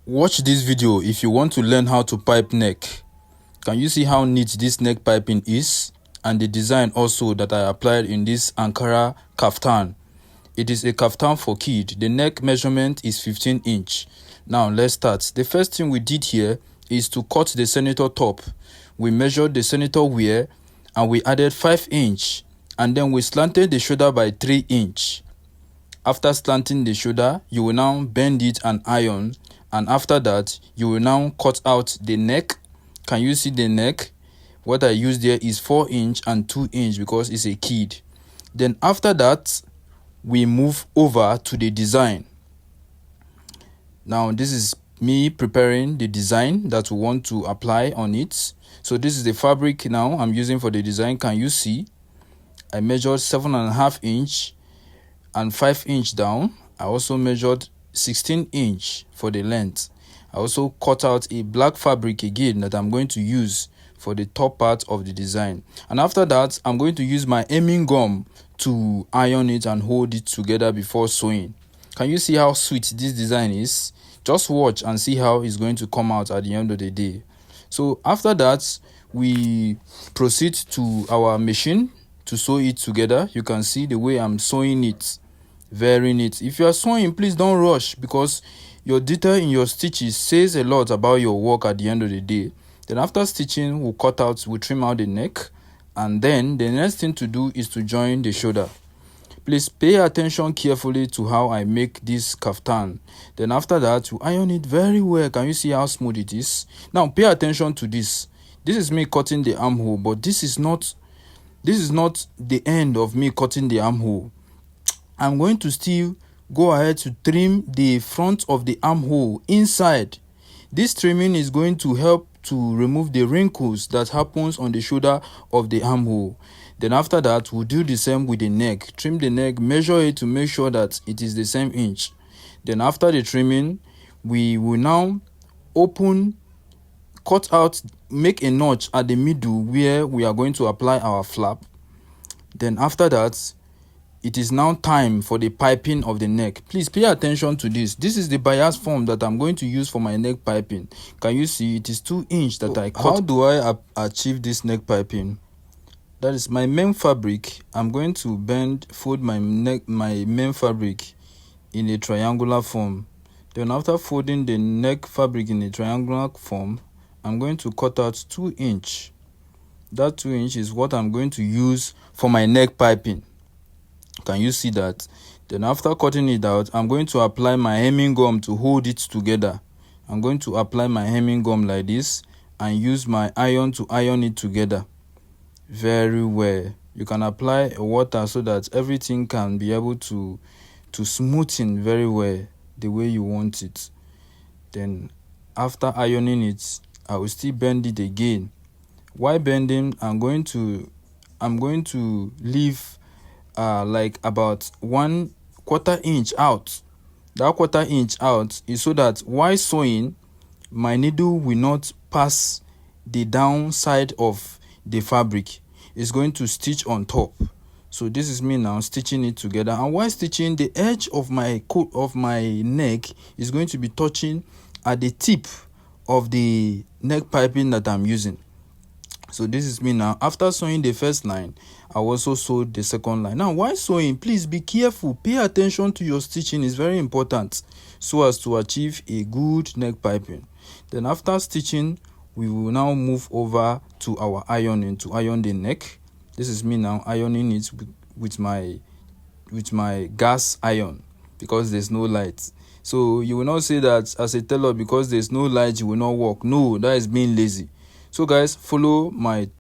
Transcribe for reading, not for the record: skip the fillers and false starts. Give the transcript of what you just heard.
Watch this video if you want to learn how to pipe neck. Can you see how neat this neck piping is? And the design also that I applied in this Ankara kaftan. It is a kaftan for kid. The neck measurement is 15 inch. Now let's start. The first thing we did here is to cut the Senetor top. We measured the Senetor wear and we added 5 inch. And then we slanted the shoulder by 3 inch. After slanting the shoulder, you will now bend it and iron. And after that, you will now cut out the neck. Can you see the neck? What I used there is 4 inch and 2 inch because it's a kid. Then after that, we move over to the design. Now this is me preparing the design that we want to apply on it. So this is the fabric now I'm using for the design. Can you see? I measured 7.5 inch and 5 inch down. I also measured 16 inch for the length. I also cut out a black fabric again that I'm going to use for the top part of the design. And after that, I'm going to use my hemming gum to iron it and hold it together before sewing. Can you see how sweet this design is? Just watch and see how it's going to come out at the end of the day. So after that, we proceed to our machine to sew it together. You can see the way I'm sewing it. Very neat. If you are sewing, please don't rush because your detail in your stitches says a lot about your work at the end of the day. Then after stitching, we'll trim out the neck, and then the next thing to do is to join the shoulder. Please pay attention carefully to how I make this kaftan. Then after that, you iron it very well. Can you see how smooth it is? Now pay attention to this. This is me cutting the armhole, but this is not the end of me cutting the armhole. I'm going to still go ahead to trim the front of the armhole inside. This trimming is going to help to remove the wrinkles that happens on the shoulder of the armhole. Then after that, we'll do the same with the neck. Trim the neck, measure it to make sure that it is the same inch. Then after the trimming, we will now cut out, make a notch at the middle where we are going to apply our flap. Then after that, it is now time for the piping of the neck. Please pay attention to this. This is the bias form that I'm going to use for my neck piping. Can you see? It is 2 inch that I cut. How do I achieve this neck piping? That is my main fabric. I'm going to fold my main fabric in a triangular form. Then after folding the neck fabric in a triangular form, I'm going to cut out 2 inch. That 2 inch is what I'm going to use for my neck piping. Can you see that? Then after cutting it out, I'm going to apply my hemming gum to hold it together. I'm going to apply my hemming gum like this and use my iron to iron it together. Very well. You can apply water so that everything can be able to smoothen very well the way you want it. Then after ironing it, I will still bend it again. While bending, I'm going to leave like about 1/4 inch out. That 1/4 inch out is so that while sewing, my needle will not pass the downside of the fabric. It's going to stitch on top. So this is me now stitching it together, and while stitching, the edge of my neck is going to be touching at the tip of the neck piping that I'm using. So this is me now. After sewing the first line, I also sewed the second line. Now while sewing, please be careful. Pay attention to your stitching. It's very important so as to achieve a good neck piping. Then after stitching, we will now move over to our ironing to iron the neck. This is me now ironing it with my gas iron because there's no light. So you will not say that as a tailor, because there's no light you will not work. No, that is being lazy. So guys, follow my